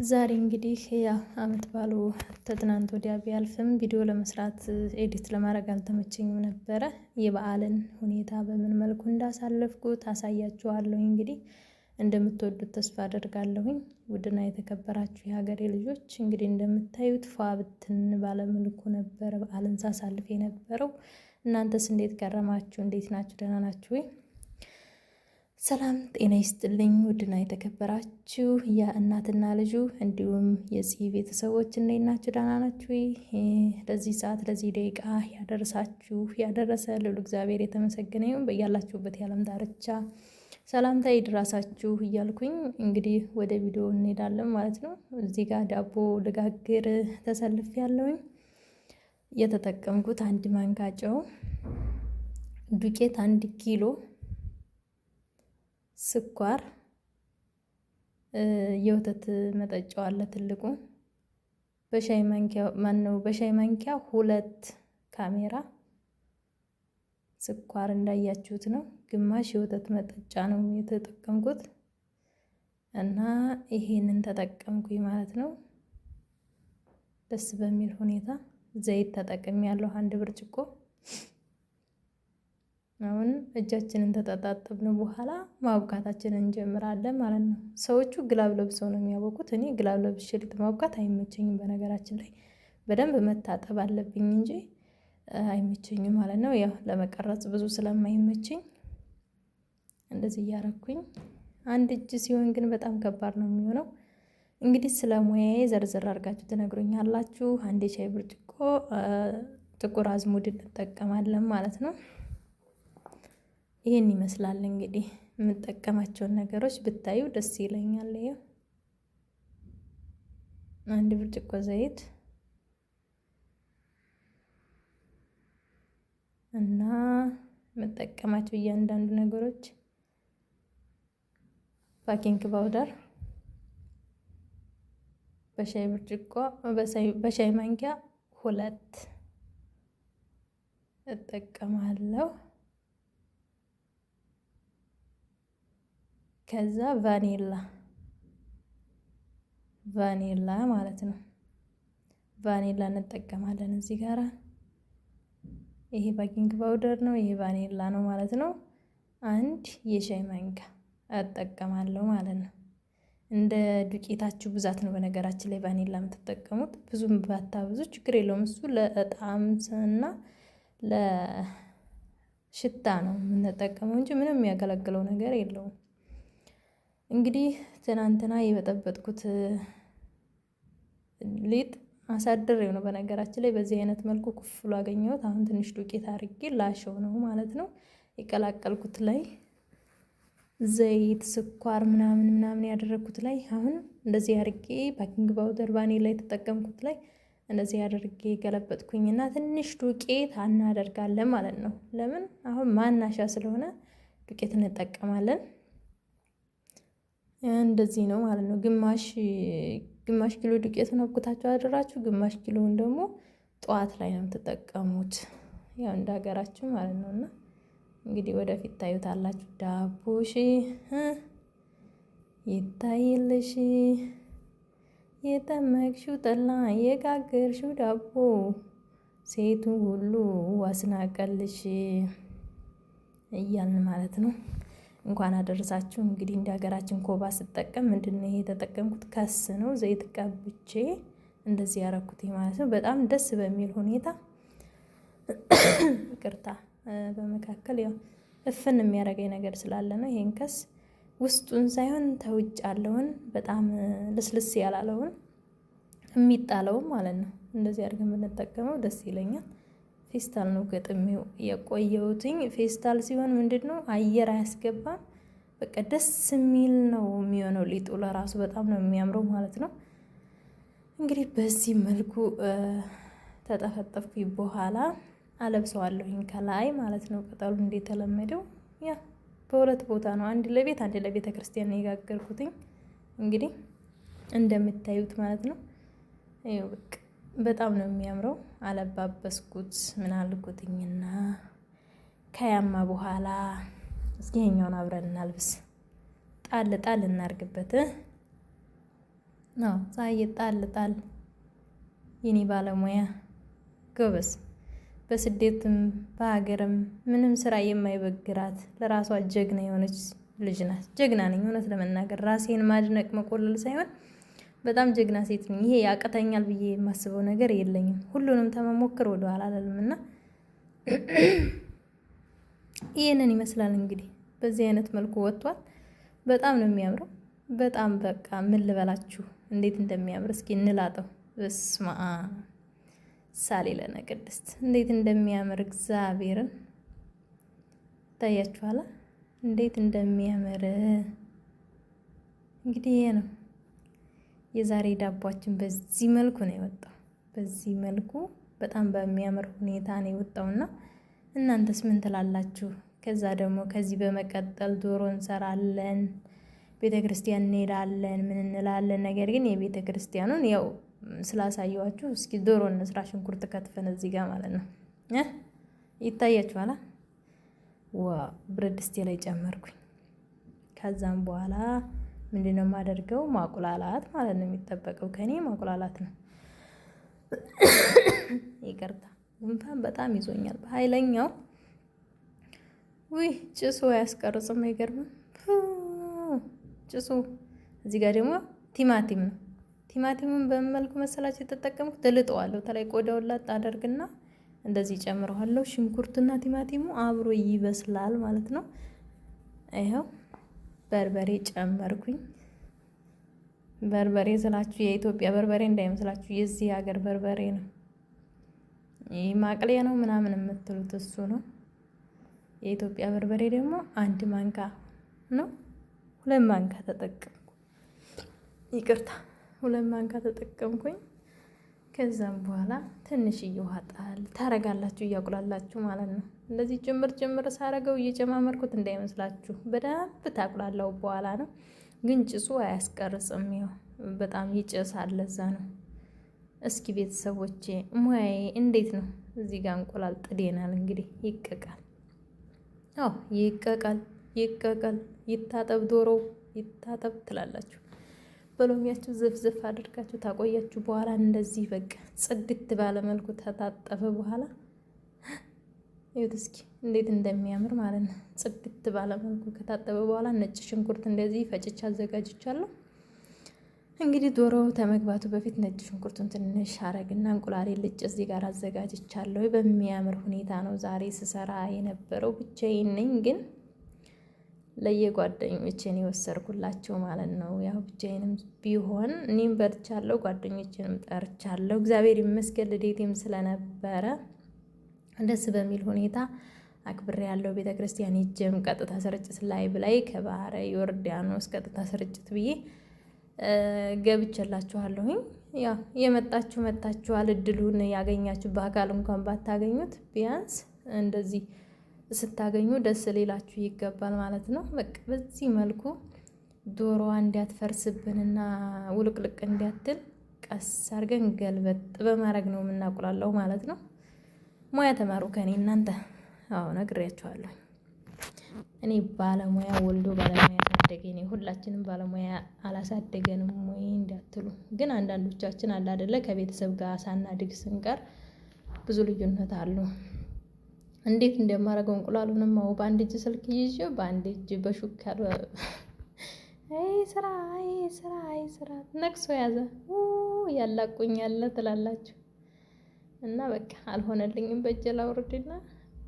ዛሬ እንግዲህ ያው አመት ባሉ ከትናንት ወዲያ ቢያልፍም ቪዲዮ ለመስራት ኤዲት ለማድረግ አልተመቸኝም ነበረ። የበዓልን ሁኔታ በምን መልኩ እንዳሳለፍኩት አሳያችኋለሁ። እንግዲህ እንደምትወዱት ተስፋ አደርጋለሁኝ። ውድና የተከበራችሁ የሀገሬ ልጆች እንግዲህ እንደምታዩት ፏ ብትን ባለመልኩ ነበረ በዓልን ሳሳልፍ የነበረው። እናንተስ እንዴት ከረማችሁ? እንዴት ናችሁ? ደህና ናችሁ ወይ? ሰላም ጤና ይስጥልኝ። ውድና የተከበራችሁ የእናትና ልጁ እንዲሁም የዚህ ቤተሰቦች እንዴት ናችሁ? ደህና ናችሁ ወይ? ለዚህ ሰዓት ለዚህ ደቂቃ ያደረሳችሁ ያደረሰ ልዑል እግዚአብሔር የተመሰገነ ይሁን። በያላችሁበት የዓለም ዳርቻ ሰላምታ ይድረሳችሁ እያልኩኝ እንግዲህ ወደ ቪዲዮ እንሄዳለን ማለት ነው። እዚህ ጋር ዳቦ ልጋግር ተሰልፍ ያለውኝ የተጠቀምኩት 1 ማንኪያ ጨው፣ ዱቄት 1 ኪሎ፣ ስኳር፣ የወተት መጠጫው አለ ትልቁ፣ በሻይ ማንኪያ 2 ካሜራ ስኳር እንዳያችሁት ነው። ግማሽ የወተት መጠጫ ነው የተጠቀምኩት እና ይሄንን ተጠቀምኩኝ ማለት ነው። ደስ በሚል ሁኔታ ዘይት ተጠቅሜያለሁ 1 ብርጭቆ። አሁን እጃችንን ተጣጣብን በኋላ ማብካታችንን እንጀምራለን ማለት ነው። ሰዎቹ ግላብ ለብሰው ነው የሚያበኩት። እኔ ግላብ ለብሼ ሊጥ ማብካት አይመቸኝም። በነገራችን ላይ በደንብ መታጠብ አለብኝ እንጂ አይመቸኝም ማለት ነው። ያው ለመቀረጽ ብዙ ስለማይመቸኝ እንደዚህ እያረኩኝ፣ 1 እጅ ሲሆን ግን በጣም ከባድ ነው የሚሆነው። እንግዲህ ስለ ሙያዬ ዘርዘር አድርጋችሁ ትነግሩኛላችሁ። 1 የሻይ ብርጭቆ ጥቁር አዝሙድ እንጠቀማለን ማለት ነው። ይሄን ይመስላል እንግዲህ የምጠቀማቸውን ነገሮች ብታዩ ደስ ይለኛል። ይሄው 1 ብርጭቆ ዘይት እና የምጠቀማቸው እያንዳንዱ ነገሮች ባኪንግ ፓውደር በሻይ ብርጭቆ በሻይ ማንኪያ 2 እጠቀማለሁ። ከዛ ቫኒላ ማለት ነው። ቫኒላ እንጠቀማለን እዚህ ጋራ። ይሄ ባኪንግ ፓውደር ነው፣ ይሄ ቫኒላ ነው ማለት ነው። 1 የሻይ ማንኪያ እጠቀማለሁ ማለት ነው። እንደ ዱቄታችሁ ብዛት ነው በነገራችን ላይ ቫኒላ የምትጠቀሙት። ብዙም ባታብዙ ችግር የለውም። እሱ ለጣዕም እና ለሽታ ነው የምንጠቀመው እንጂ ምንም የሚያገለግለው ነገር የለውም። እንግዲህ ትናንትና የበጠበጥኩት ሊጥ አሳድሬው ነው በነገራችን ላይ በዚህ አይነት መልኩ ኩፍሉ አገኘሁት። አሁን ትንሽ ዱቄት አድርጌ ላሸው ነው ማለት ነው። የቀላቀልኩት ላይ ዘይት፣ ስኳር ምናምን ያደረኩት ላይ አሁን እንደዚህ አድርጌ ባኪንግ ፓውደር ቫኒላ የተጠቀምኩት ላይ እንደዚህ አድርጌ ገለበጥኩኝና ትንሽ ዱቄት እናደርጋለን ማለት ነው። ለምን አሁን ማናሻ ስለሆነ ዱቄት እንጠቀማለን። እንደዚህ ነው ማለት ነው። ግማሽ ኪሎ ዱቄቱን አብኩታችሁ አደራችሁ፣ ግማሽ ኪሎውን ደግሞ ጠዋት ላይ ነው የምትጠቀሙት። ያው እንደ ሀገራችሁ ማለት ነውና እንግዲህ ወደፊት ታዩታላችሁ። ዳቦሽ ይታይልሽ፣ የጠመቅሽው ጠላ፣ የጋገርሽው ዳቦ፣ ሴቱ ሁሉ ዋስናቀልሽ እያልን ማለት ነው። እንኳን አደረሳችሁ። እንግዲህ እንደ ሀገራችን ኮባ ስጠቀም ምንድነው ይሄ የተጠቀምኩት? ከስ ነው። ዘይት ቀብቼ እንደዚህ ያረኩት ማለት ነው። በጣም ደስ በሚል ሁኔታ ይቅርታ፣ በመካከል ያው እፍን የሚያደርገኝ ነገር ስላለ ነው። ይሄን ከስ ውስጡን ሳይሆን ተውጭ ያለውን በጣም ልስልስ ያላለውን የሚጣለውን ማለት ነው እንደዚህ አድርገን ብንጠቀመው ደስ ይለኛል። ፌስታል ነው ገጥሜው የቆየሁትኝ። ፌስታል ሲሆን ምንድነው አየር አያስገባም። በቃ ደስ የሚል ነው የሚሆነው። ሊጡ ለራሱ በጣም ነው የሚያምረው ማለት ነው። እንግዲህ በዚህ መልኩ ተጠፈጠፍኩኝ በኋላ አለብሰዋለሁኝ ከላይ ማለት ነው። ቅጠሉ እንደተለመደው ያ በ2 ቦታ ነው፣ አንድ ለቤት አንድ ለቤተ ክርስቲያን ነው የጋገርኩትኝ። እንግዲህ እንደምታዩት ማለት ነው። ይኸው በቃ በጣም ነው የሚያምረው። አለባበስኩት ምን አልኩትኝና ከያማ በኋላ እስኪ ይሄኛውን አብረን እናልብስ። ጣል ጣል እናርግበት። አዎ ፀሐይ ጣል ጣል የኔ ባለሙያ ጎበዝ፣ በስደትም በሀገርም ምንም ስራ የማይበግራት ለራሷ ጀግና የሆነች ልጅ ናት። ጀግና ነኝ እውነት ለመናገር ራሴን ማድነቅ መቆለል ሳይሆን በጣም ጀግና ሴት ነኝ። ይሄ ያቅተኛል ብዬ የማስበው ነገር የለኝም። ሁሉንም ተመሞክር ወደኋላ አላልም እና ይህንን ይመስላል እንግዲህ በዚህ አይነት መልኩ ወጥቷል። በጣም ነው የሚያምረው። በጣም በቃ ምን ልበላችሁ እንዴት እንደሚያምር እስኪ እንላጠው። በስመ አብ ሳሌ ለነ ቅድስት እንዴት እንደሚያምር እግዚአብሔርን ታያችኋላ፣ እንዴት እንደሚያምር እንግዲህ ይሄ ነው የዛሬ ዳቧችን። በዚህ መልኩ ነው የወጣው። በዚህ መልኩ በጣም በሚያምር ሁኔታ ነው የወጣውና እናንተስ ምን ትላላችሁ? ከዛ ደግሞ ከዚህ በመቀጠል ዶሮ እንሰራለን፣ ቤተ ክርስቲያን እንሄዳለን፣ ምን እንላለን። ነገር ግን የቤተ ክርስቲያኑን ያው ስላሳየዋችሁ እስኪ ዶሮ እንስራ። ሽንኩርት ከትፈን እዚህ ጋር ማለት ነው ይታያችኋል። ብረት ድስቴ ላይ ጨመርኩኝ። ከዛም በኋላ ምንድነው የማደርገው? ማቁላላት ማለት ነው የሚጠበቀው ከኔ ማቁላላት ነው። ይቅርታ ጉንፋን በጣም ይዞኛል በኃይለኛው። ውይ ጭሱ አያስቀርጽም፣ አይገርምም ጭሱ። እዚህ ጋር ደግሞ ቲማቲም ነው። ቲማቲሙን በምን መልኩ መሰላችሁ የተጠቀምኩት? እልጠዋለሁ። ተላይ ቆዳውን ላጥ አደርግና እንደዚህ ጨምረዋለሁ። ሽንኩርትና ቲማቲሙ አብሮ ይበስላል ማለት ነው። ይኸው በርበሬ ጨመርኩኝ። በርበሬ ስላችሁ የኢትዮጵያ በርበሬ እንዳይመስላችሁ የዚህ ሀገር በርበሬ ነው። ይህ ማቅለያ ነው ምናምን የምትሉት እሱ ነው። የኢትዮጵያ በርበሬ ደግሞ 1 ማንካ ነው። 2 ማንካ ተጠቀምኩ። ይቅርታ 2 ማንካ ተጠቀምኩኝ። ከዛም በኋላ ትንሽዬ ውሃ ጣል ታረጋላችሁ እያቁላላችሁ ማለት ነው። እንደዚህ ጭምር ሳረገው እየጨማመርኩት እንዳይመስላችሁ በደንብ ታቁላላው በኋላ ነው። ግን ጭሱ አያስቀርጽም። ያው በጣም ይጨሳል፣ ለዛ ነው። እስኪ ቤተሰቦቼ ሙያዬ እንዴት ነው? እዚህ ጋር እንቁላል ጥዴናል። እንግዲህ ይቀቃል። አዎ ይቀቃል፣ ይታጠብ፣ ዶሮ ይታጠብ ትላላችሁ። በሎሚያችሁ ዝፍዝፍ አድርጋችሁ ታቆያችሁ። በኋላ እንደዚህ በቃ ጽድት ባለ መልኩ ተታጠበ በኋላ ይኸውት እስኪ እንዴት እንደሚያምር ማለት ነው። ጽድት ባለ መልኩ ከታጠበ በኋላ ነጭ ሽንኩርት እንደዚህ ፈጭቻ አዘጋጅቻለሁ። እንግዲህ ዶሮ ከመግባቱ በፊት ነጭ ሽንኩርቱን ትንሽ አረግና እንቁላሌ ልጭ እዚህ ጋር አዘጋጅቻለሁ። በሚያምር ሁኔታ ነው ዛሬ ስሰራ የነበረው። ብቻዬን ነኝ ግን ለየጓደኞቼን የወሰድኩላቸው ማለት ነው። ያው ብቻዬንም ቢሆን እኔም በርቻለሁ፣ ጓደኞቼንም ጠርቻለሁ። እግዚአብሔር ይመስገን ልዴቴም ስለነበረ ደስ በሚል ሁኔታ አክብሬ ያለው ቤተ ክርስቲያን ሄጄም ቀጥታ ስርጭት ላይ ከባህረ ዮርዳኖስ ቀጥታ ስርጭት ብዬ ገብቼላችኋለሁኝ። ያው የመጣችሁ መጣችኋል። እድሉን ያገኛችሁ በአካል እንኳን ባታገኙት ቢያንስ እንደዚህ ስታገኙ ደስ ሌላችሁ ይገባል ማለት ነው። በቃ በዚህ መልኩ ዶሮዋ እንዲያትፈርስብንና ውልቅልቅ እንዲያትል ቀስ አድርገን ገልበጥ በማድረግ ነው የምናቁላለው ማለት ነው። ሙያ ተማሩ ከኔ እናንተ። አዎ ነግሬያችኋለሁ። እኔ ባለሙያ ወልዶ ባለሙያ ታደገኝ። ሁላችንም ባለሙያ አላሳደገንም ወይ እንዳትሉ፣ ግን አንዳንዶቻችን አለ አይደለ ከቤተሰብ ጋር ሳናድግ ስንቀር ብዙ ልዩነት አለው። እንዴት እንደማደርገው እንቁላሉንም በአንድ እጅ ስልክ ይዤ በአንድ እጅ በሹካ ስራ ነቅሶ ያዘ ያላቁኛል ትላላችሁ። እና በቃ አልሆነልኝም። በእጄ ላውርድና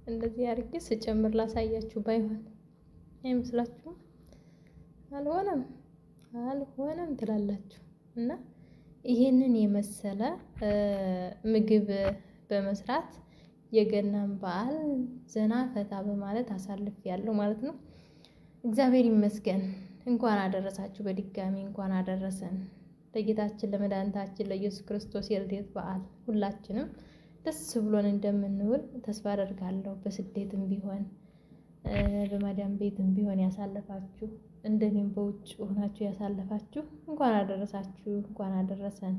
እንደዚህ አድርጌ ስጨምር ላሳያችሁ። ባይሆን አይመስላችሁም? አልሆነም ትላላችሁ። እና ይሄንን የመሰለ ምግብ በመስራት የገናን በዓል ዘና ፈታ በማለት አሳልፌያለሁ ማለት ነው። እግዚአብሔር ይመስገን። እንኳን አደረሳችሁ። በድጋሚ እንኳን አደረሰን ለጌታችን ለመድኃኒታችን ለኢየሱስ ክርስቶስ የልደት በዓል። ሁላችንም ደስ ብሎን እንደምንውል ተስፋ አደርጋለሁ። በስደትም ቢሆን በማዳም ቤትም ቢሆን ያሳለፋችሁ፣ እንደኔም በውጭ ሆናችሁ ያሳለፋችሁ እንኳን አደረሳችሁ፣ እንኳን አደረሰን።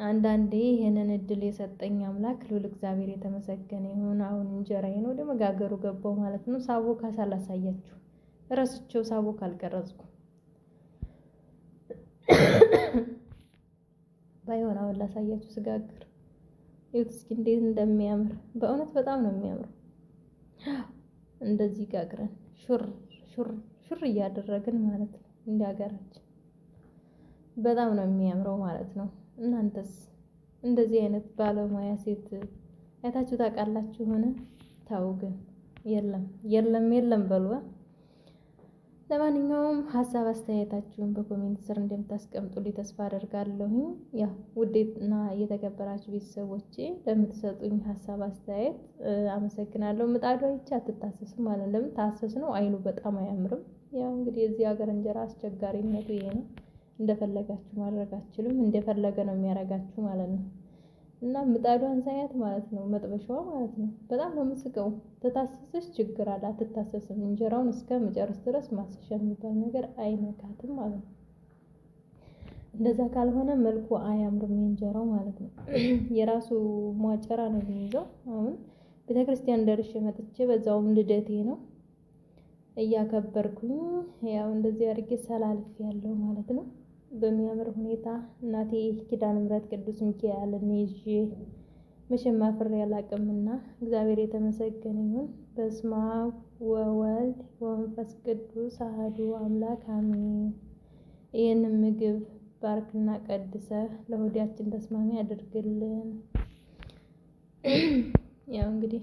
አንዳንዴ ይሄንን እድል የሰጠኝ አምላክ ልዑል እግዚአብሔር የተመሰገነ ይሁን። አሁን እንጀራዬን ወደ መጋገሩ ገባው ማለት ነው። ሳቦካ ሳላሳያችሁ ረስቼው ሳቦካ አልቀረጽኩም። አሁን ላሳያችሁ ስጋግር። ይኸው እስኪ እንዴት እንደሚያምር በእውነት በጣም ነው የሚያምረው። እንደዚህ ጋግረን ሹር ሹር ሹር እያደረግን ማለት ነው እንደ ሀገራችን በጣም ነው የሚያምረው ማለት ነው። እናንተስ እንደዚህ አይነት ባለሙያ ሴት አይታችሁ ታውቃላችሁ? ሆነ ታው ግን የለም የለም የለም በሉ። ለማንኛውም ሀሳብ አስተያየታችሁን በኮሜንት ስር እንደምታስቀምጡልኝ ተስፋ አደርጋለሁ። ያው ውዴትና እየተከበራችሁ ቤተሰቦቼ ለምትሰጡኝ ሀሳብ አስተያየት አመሰግናለሁ። ምጣዷ ይቺ አትታሰስም ማለት ለምን ታሰስ ነው አይኑ በጣም አያምርም። ያው እንግዲህ የዚህ ሀገር እንጀራ አስቸጋሪነቱ ይሄ ነው። እንደፈለጋችሁ ማድረግ አትችሉም። እንደፈለገ ነው የሚያረጋችሁ ማለት ነው። እና ምጣዷን ሳያት ማለት ነው መጥበሻዋ ማለት ነው በጣም ነው የምስቀው። ተታሰሰች ችግር አለ አትታሰስም። እንጀራውን እስከ መጨረስ ድረስ ማሰሻ የሚባል ነገር አይነካትም ማለት ነው። እንደዛ ካልሆነ መልኩ አያምርም የእንጀራው ማለት ነው። የራሱ ሟጨራ ነው የሚይዘው። አሁን ቤተክርስቲያን ደርሼ መጥቼ በዛውም ልደቴ ነው እያከበርኩኝ ያው እንደዚህ አድርጌ ሰላልፍ ያለው ማለት ነው። በሚያምር ሁኔታ እናቴ ኪዳነ ምሕረት ቅዱስ ሚካኤልን ይዤ መቼም አፍሬ አላቅምና እግዚአብሔር የተመሰገነ ይሁን። በስመ አብ ወወልድ ወመንፈስ ቅዱስ አሐዱ አምላክ አሜን። ይህንን ምግብ ባርክና ቀድሰህ ለሆዳችን ተስማሚ አድርግልን። ያው እንግዲህ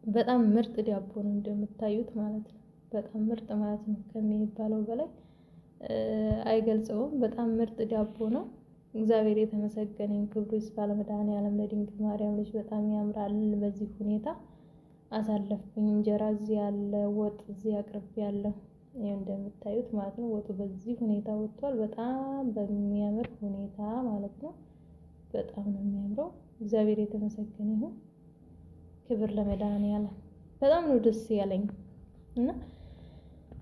በጣም ምርጥ ዳቦ ነው እንደምታዩት ማለት ነው። በጣም ምርጥ ማለት ነው ከሚባለው በላይ አይገልጸውም። በጣም ምርጥ ዳቦ ነው። እግዚአብሔር የተመሰገነ ይሁን። ክብሩ ይስፋ ለመድኃኔዓለም ለድንግል ማርያም ልጅ በጣም ያምራል። በዚህ ሁኔታ አሳለፍኩኝ። እንጀራ እዚህ ያለ ወጥ እዚህ አቅርቤያለሁ። ይሄው እንደምታዩት ማለት ነው። ወጡ በዚህ ሁኔታ ወጥቷል። በጣም በሚያምር ሁኔታ ማለት ነው። በጣም ነው የሚያምረው። እግዚአብሔር የተመሰገነ ይሁን። ክብር ለመድኃኔዓለም። በጣም ነው ደስ ያለኝ እና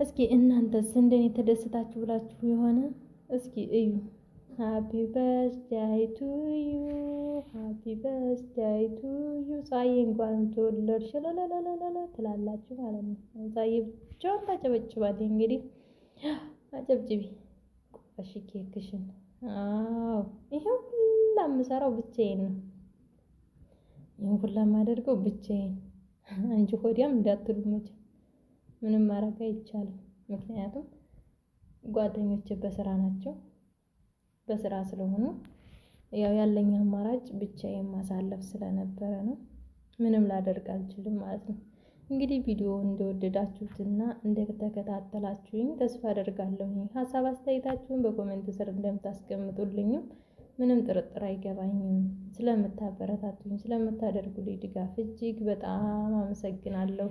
እስኪ እናንተስ እንደኔ ተደስታችሁ ብላችሁ የሆነ እስኪ እዩ። ሃፒ በርዝዴይ ቱ ዩ ሃፒ በርዝዴይ ቱ ዩ። ፀሐዬ እንኳን ተወለድሽ ለለለለለ ትላላችሁ ማለት ነው። ፀሐዬ ብቻዋን ታጨበጭባለች። እንግዲህ አጨብጭቢ ቆሽ ኬክሽን። አዎ ይሄው ሁላ የምሰራው ብቻዬን ነው። ይሄን ሁላ የማደርገው ብቻዬን። አንቺ ሆዲያም እንዳትሉ መቼም ምንም ማድረግ አይቻልም። ምክንያቱም ጓደኞቼ በስራ ናቸው። በስራ ስለሆኑ ያው ያለኝ አማራጭ ብቻዬን ማሳለፍ ስለነበረ ነው። ምንም ላደርግ አልችልም ማለት ነው። እንግዲህ ቪዲዮ እንደወደዳችሁትና እንደተከታተላችሁኝ ተስፋ አደርጋለሁ። ሀሳብ አስተያየታችሁን በኮሜንት ስር እንደምታስቀምጡልኝም ምንም ጥርጥር አይገባኝም። ስለምታበረታቱኝ ስለምታደርጉልኝ ድጋፍ እጅግ በጣም አመሰግናለሁ።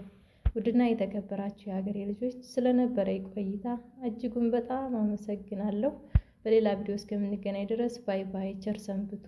ውድና የተከበራችሁ የሀገሬ ልጆች ስለነበረ ቆይታ እጅጉን በጣም አመሰግናለሁ። በሌላ ቪዲዮ እስከምንገናኝ ድረስ ባይ ባይ። ቸር ሰንብቱ።